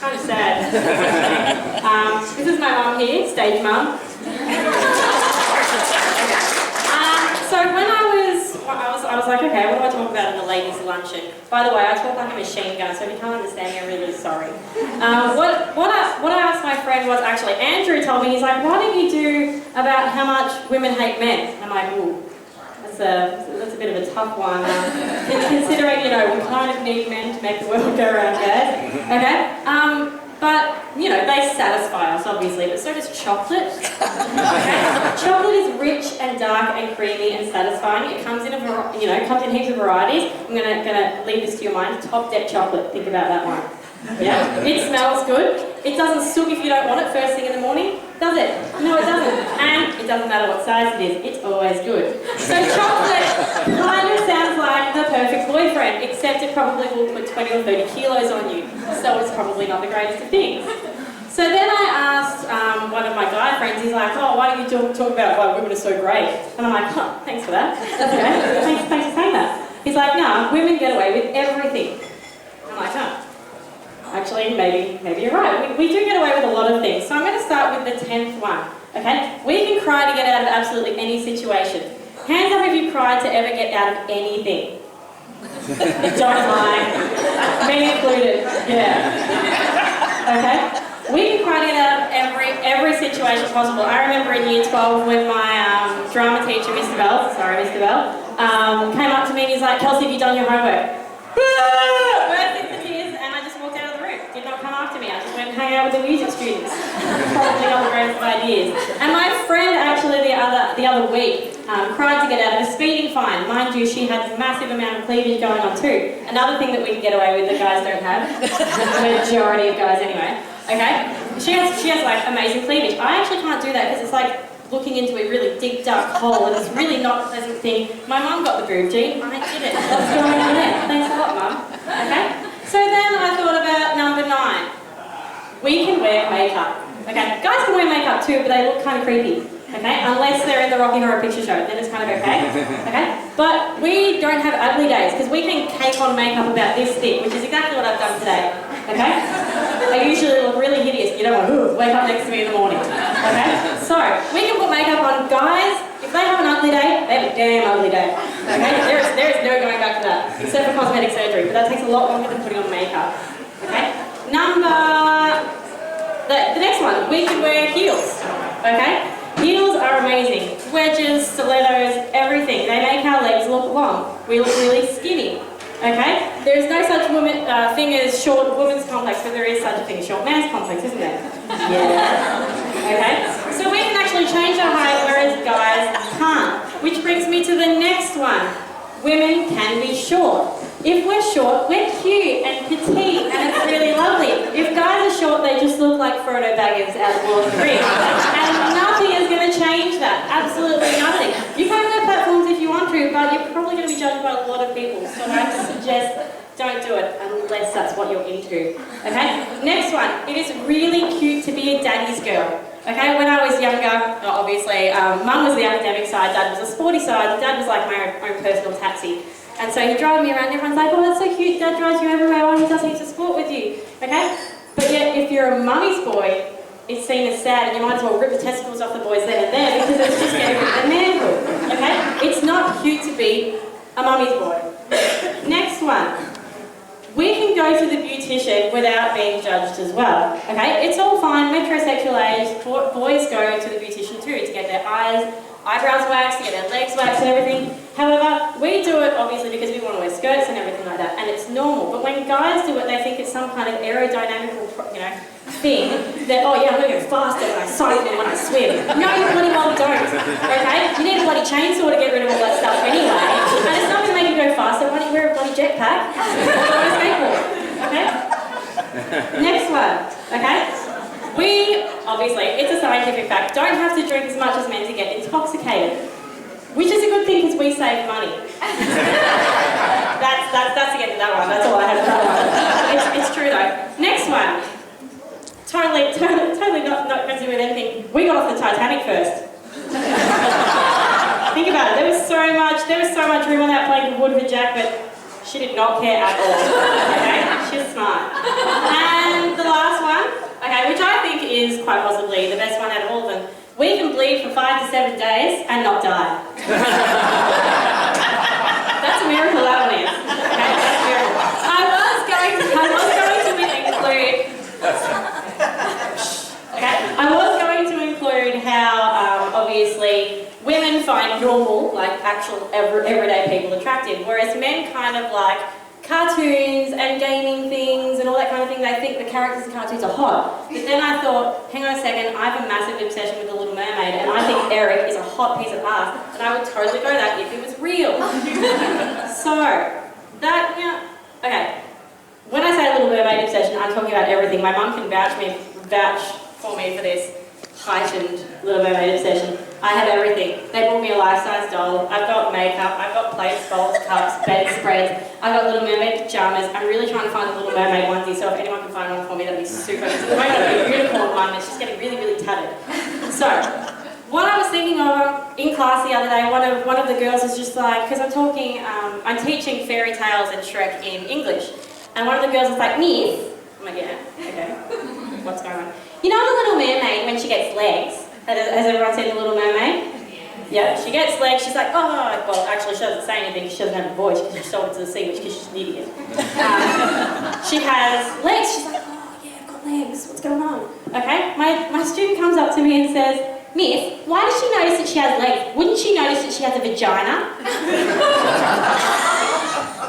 kind of sad. This is my mum here, stage mum. So when I was like, okay, what do I talk about in the ladies' luncheon? By the way, I talk like a machine gun, so if you can't understand me, I'm really, really sorry. What I asked my friend was actually, Andrew told me, he's like, why don't you do about how much women hate men? And I'm like, ooh, that's a bit of a tough one. Considering, you know, we kind of need men to make the world go around, guys. Okay? But, you know, they satisfy us, obviously, but so does chocolate. Okay? Chocolate is rich and dark and creamy and satisfying. It comes in comes in heaps of varieties. I'm gonna leave this to your mind. Top Deck chocolate. Think about that one. Yeah? It smells good. It doesn't soak if you don't want it first thing in the morning, does it? No, it doesn't. And it doesn't matter what size it is. It's always good. So chocolate kind of sounds like the perfect boyfriend, except it probably will put 20 or 30 kilos on you. So it's probably not the greatest of things. So then I asked one of my guy friends, he's like, oh, why don't you talk about why women are so great? And I'm like, huh, thanks for that. That's okay. Thanks for saying that. He's like, nah, women get away with everything. I'm like, huh. Actually, maybe you're right. We do get away with a lot of things. So I'm going to start with the 10th one. Okay? We can cry to get out of absolutely any situation. Hands up if you cried to ever get out of anything. Don't lie. Me included. Yeah. Okay? We can cry to get out of every situation possible. I remember in year 12 when my drama teacher, Mr. Bell, came up to me and he's like, Kelsey, have you done your homework? Burst into tears, and I just walked out of the room. Did not come after me. I just went and hang out with the music students. Probably not the greatest of ideas. And my friend actually the other week cried to get out of a speeding fine. Mind you, she had a massive amount of cleavage going on too. Another thing that we can get away with that guys don't have. The majority of guys anyway. Okay? She has like amazing cleavage. I actually can't do that because it's like looking into a really deep, dark hole, and it's really not a pleasant thing. My mum got the boob gene, I did it. What's going on there? Thanks a lot, Mum. Okay? So then I thought about number 9. We can wear makeup. Okay? Guys can wear makeup too, but they look kind of creepy. Okay? Unless they're in the Rocky Horror Picture Show, then it's kind of okay. Okay? But we don't have ugly days, because we can cake on makeup about this thick, which is exactly what I've done today. Okay? I usually look really hideous. You don't want to wake up next to me in the morning. Okay? So, we can put makeup on. Guys, if they have an ugly day, they have a damn ugly day. Okay? There is no going back to that, except for cosmetic surgery, but that takes a lot longer than putting on makeup. Okay? The next one, we can wear heels. Okay? Heels are amazing. Wedges, stilettos, everything. They make our legs look long. We look really skinny. Okay? There is no such thing as short woman's complex, but there is such a thing as short man's complex, isn't there? Yeah. Okay? So we can actually change our height, whereas guys can't. Which brings me to the next one. Women can be short. If we're short, we're cute and petite, and it's really lovely. If guys are short, they just look like Frodo Baggins out of Lord of the Rings. And nothing is going to change that. Absolutely nothing. You can have platforms if you want to, but you're probably going to be judged by a lot of people. So I suggest don't do it unless that's what you're into. Okay? Next one. It is really cute to be a daddy's girl. Okay, when I was younger, obviously, Mum was the academic side, Dad was the sporty side, Dad was like my own personal taxi. And so he'd drive me around and everyone's like, oh, that's so cute, Dad drives you everywhere, oh, he does heaps of sport with you. Okay? But yet, if you're a mummy's boy, it's seen as sad and you might as well rip the testicles off the boys then and there because it's just getting rid of the manhood. Okay? It's not cute to be a mummy's boy. Next one. We can go to the beautician without being judged as well, okay? It's all fine, metrosexual age, boys go to the beautician too to get their eyebrows waxed, to get their legs waxed and everything. However, we do it obviously because we want to wear skirts and everything like that, and it's normal. But when guys do it, they think it's some kind of aerodynamical, thing that, oh yeah, I'm going to go faster when I cycle and when I swim. No, you bloody well don't, okay? You need a bloody chainsaw to get rid of all that stuff anyway. And it's not going to make you go faster, why don't you wear a bloody jetpack? Okay? Next one, okay? We, obviously, it's a scientific fact, don't have to drink as much as men to get intoxicated. Which is a good thing because we save money. That's the end of that one, that's all I have for that one. It's true though. Next one. Totally not crazy with anything. We got off the Titanic first. Think about it, there was so much room on that plane for Wood for Jack, but she did not care at all. Okay? She's smart. And the last is quite possibly the best one out of all of them. We can bleed for 5 to 7 days and not die. That's a miracle, that one is. Okay, that's a miracle. I was going to include how, obviously, women find normal, like actual everyday people attractive, whereas men kind of like cartoons and gaming things and all that kind of thing. They think the characters in cartoons are hot. But then I thought, hang on a second, I have a massive obsession with The Little Mermaid, and I think Eric is a hot piece of ass, and I would totally go that if it was real. So, that, yeah, okay. When I say Little Mermaid obsession, I'm talking about everything. My mum can vouch for me for this heightened Little Mermaid obsession. I have everything. They bought me a life-size doll. I've got makeup. I've got plates, bowls, cups, bedspreads. I've got Little Mermaid pajamas. I'm really trying to find a Little Mermaid onesie, so if anyone can find one for me, that'd be super. It's going to be a unicorn one. It's just getting really, really tattered. So, what I was thinking of in class the other day, one of the girls was just like, because I'm teaching fairy tales and Shrek in English, and one of the girls was like, Miss, I'm like, yeah, okay, what's going on? You know the Little Mermaid when she gets legs? Has everyone seen The Little Mermaid? Yeah, she gets legs, she's like, oh, well, actually she doesn't say anything because she doesn't have a voice because she sold it to the sea, which because she's an idiot. She has legs, she's like, oh, yeah, I've got legs, what's going on? Okay, my student comes up to me and says, Miss, why does she notice that she has legs? Wouldn't she notice that she has a vagina?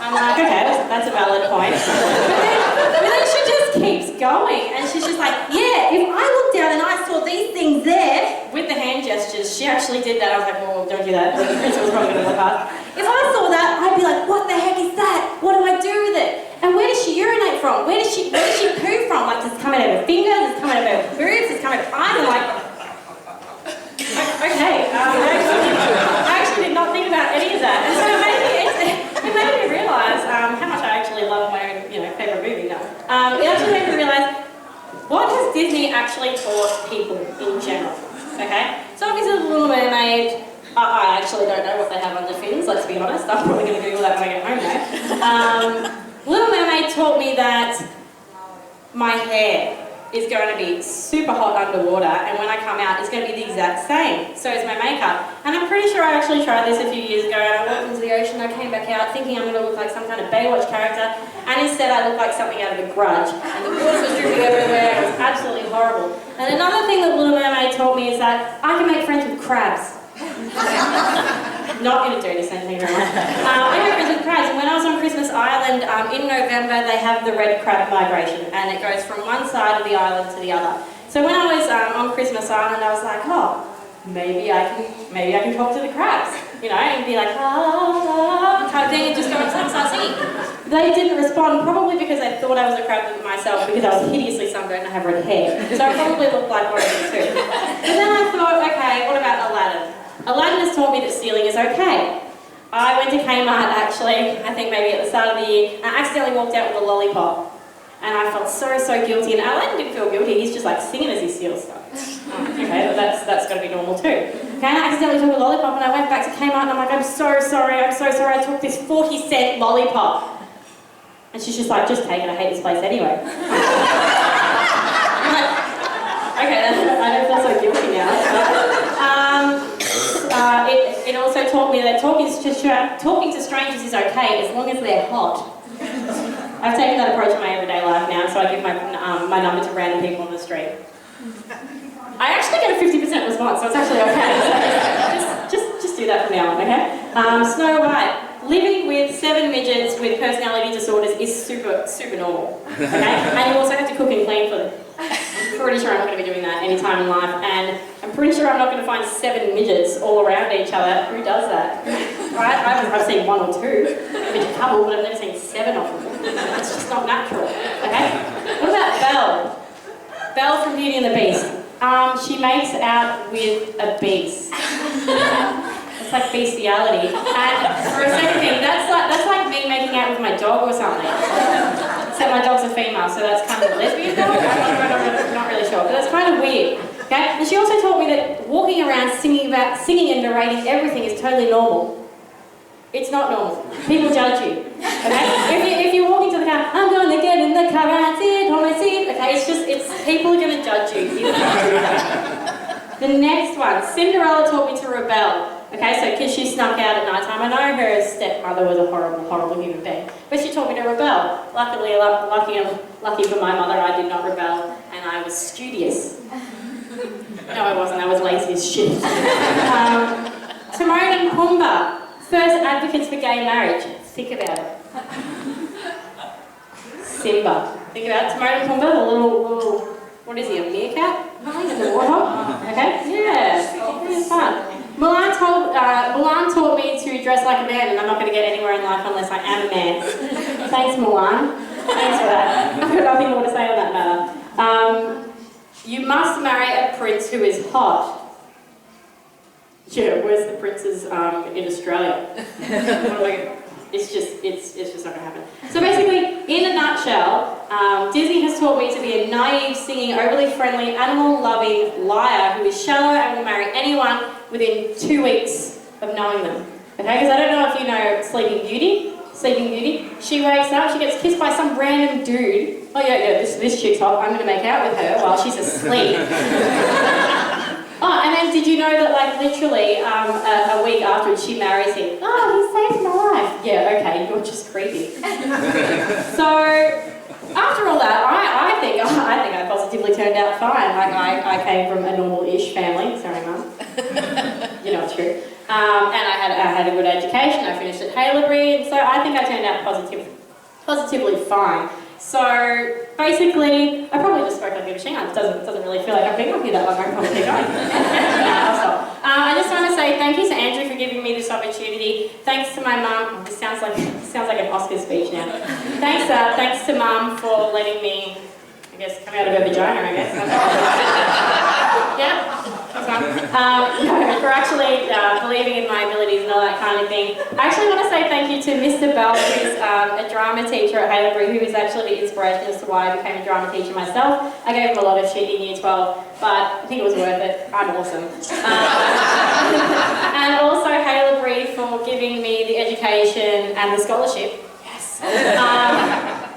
I'm like, okay, that's a valid point. But then she just keeps going, and she's just like, yeah, if I looked down and I saw these things there, with the hand gestures, she actually did that. I was like, well, don't do that. The principal's probably going to look past. If I saw that, I'd be like, what the heck is that? What do I do with it? And where does she urinate from? Where does she poo from? Like, does it come out of her fingers? Does it come out of her boobs? Does it come out of her eyes? I'm like, okay, I actually did not think about any of that. And so it made me realise how much I actually love my own, favourite movie now. It actually made me realise, what has Disney actually taught people in general? Okay? So obviously The Little Mermaid, I actually don't know what they have on the fins, let's be honest. I'm probably going to Google that when I get home though. Little Mermaid taught me that my hair is going to be super hot underwater, and when I come out, it's going to be the exact same. So is my makeup. And I'm pretty sure I actually tried this a few years ago, and I walked into the ocean, I came back out thinking I'm going to look like some kind of Baywatch character, and instead I looked like something out of A Grudge. And the water was dripping everywhere, it was absolutely horrible. And another thing that Little Mermaid taught me is that I can make friends with crabs. Not going to do this, thank you very much. I make friends with crabs, and when I was on Christmas Island in November, they have the red crab migration, and it goes from one side of the island to the other. So when I was on Christmas Island, I was like, oh, maybe I can talk to the crabs, and be like, ah, type thing, and just go and start singing. They didn't respond, probably because they thought I was a crab myself, because I was hideously sunburned and I have red hair. So I probably looked like one of them too. But then I thought, okay, what about Aladdin? Aladdin has taught me that stealing is okay. I went to Kmart actually, I think maybe at the start of the year, and I accidentally walked out with a lollipop. And I felt so guilty, and Aladdin didn't feel guilty, he's just like singing as he steals stuff. Okay, but that's got to be normal too. Okay, and I accidentally took a lollipop and I went back to Kmart and I'm like, I'm so sorry, I took this 40-cent lollipop. And she's just like, just take it, I hate this place anyway. I'm like, okay, I don't feel so guilty now. It also taught me that talking to strangers is okay as long as they're hot. I've taken that approach in my everyday life now, so I give my number to random people on the street. I actually get a 50% response, so it's actually okay. So just do that from now on, okay? Snow White. Living with 7 midgets with personality disorders is super normal, okay? And you also have to cook and clean for them. I'm pretty sure I'm not going to be doing that anytime in life, and I'm pretty sure I'm not going to find 7 midgets all around each other. Who does that? Right? I've seen 1 or 2, maybe a couple, but I've never seen 7 of them. It's just not natural, okay? What about Belle? Belle from Beauty and the Beast. She makes out with a beast. It's like bestiality. And for a second thing, that's like me making out with my dog or something. Except my dog's a female, so that's kind of a lesbian dog. I'm not really sure, but that's kind of weird. Okay? And she also taught me that walking around singing and narrating everything is totally normal. It's not normal. People judge you. Okay? If you walk into the car, I'm going to get in the car and sit on my seat. Okay? It's it's people are going to judge you. You can't do that. The next one, Cinderella taught me to rebel. Okay, so because she snuck out at night time, I know her stepmother was a horrible, horrible human being, but she taught me to rebel. Lucky for my mother, I did not rebel, and I was studious. No, I wasn't. I was lazy as shit. Timon and Pumbaa, first advocates for gay marriage. Think about it. Simba. Think about it. Timon and Pumbaa, the little, what is he, a meerkat? In the water? Okay, yeah, it's fun. Mulan taught me to dress like a man, and I'm not going to get anywhere in life unless I am a man. Thanks, Mulan. Thanks for that. I've got nothing more to say on that matter. You must marry a prince who is hot. Yeah, where's the princes in Australia? It's just not going to happen. So basically, in a nutshell, Disney has taught me to be a naive, singing, overly friendly, animal-loving liar who is shallow and will marry anyone within 2 weeks of knowing them. Okay, because I don't know if you know Sleeping Beauty. Sleeping Beauty. She wakes up, she gets kissed by some random dude. Oh yeah, this chick's hot. I'm going to make out with her while she's asleep. Oh, and then did you know that, like, literally a week afterwards she marries him? Oh, he saved my life. Yeah, okay, you're just creepy. So, after all that, I think I positively turned out fine. Like, I came from a normal-ish family. Sorry, Mum. You know it's true. And I had a good education. I finished at Haileyburian, so I think I turned out positively fine. So basically, I probably just spoke like a machine. It doesn't really feel like I've been up here that long. I'm probably keep going. I'll stop. I just want to say thank you to Andrew for giving me this opportunity. Thanks to my mum. This sounds like an Oscar speech now. Thanks to Mum for letting me, I guess, come out of her vagina. I guess. Yeah. No, for actually believing in my abilities and all that kind of thing. I actually want to say thank you to Mr. Bell, who's a drama teacher at Haileybury, who is actually the inspiration as to why I became a drama teacher myself. I gave him a lot of shit in Year 12, but I think it was worth it. I'm awesome. And also Haileybury for giving me the education and the scholarship. Yes.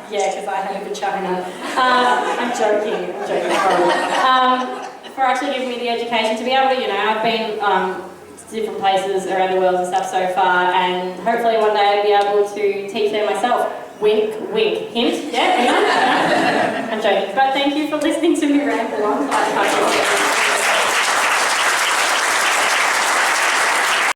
Yeah, because I had a vagina. I'm joking. For actually giving me the education to be able to, you know, I've been to different places around the world and stuff so far, and hopefully one day I'll be able to teach there myself. Wink, wink, hint. Yeah, anyone? I'm joking. But thank you for listening to me ramble on.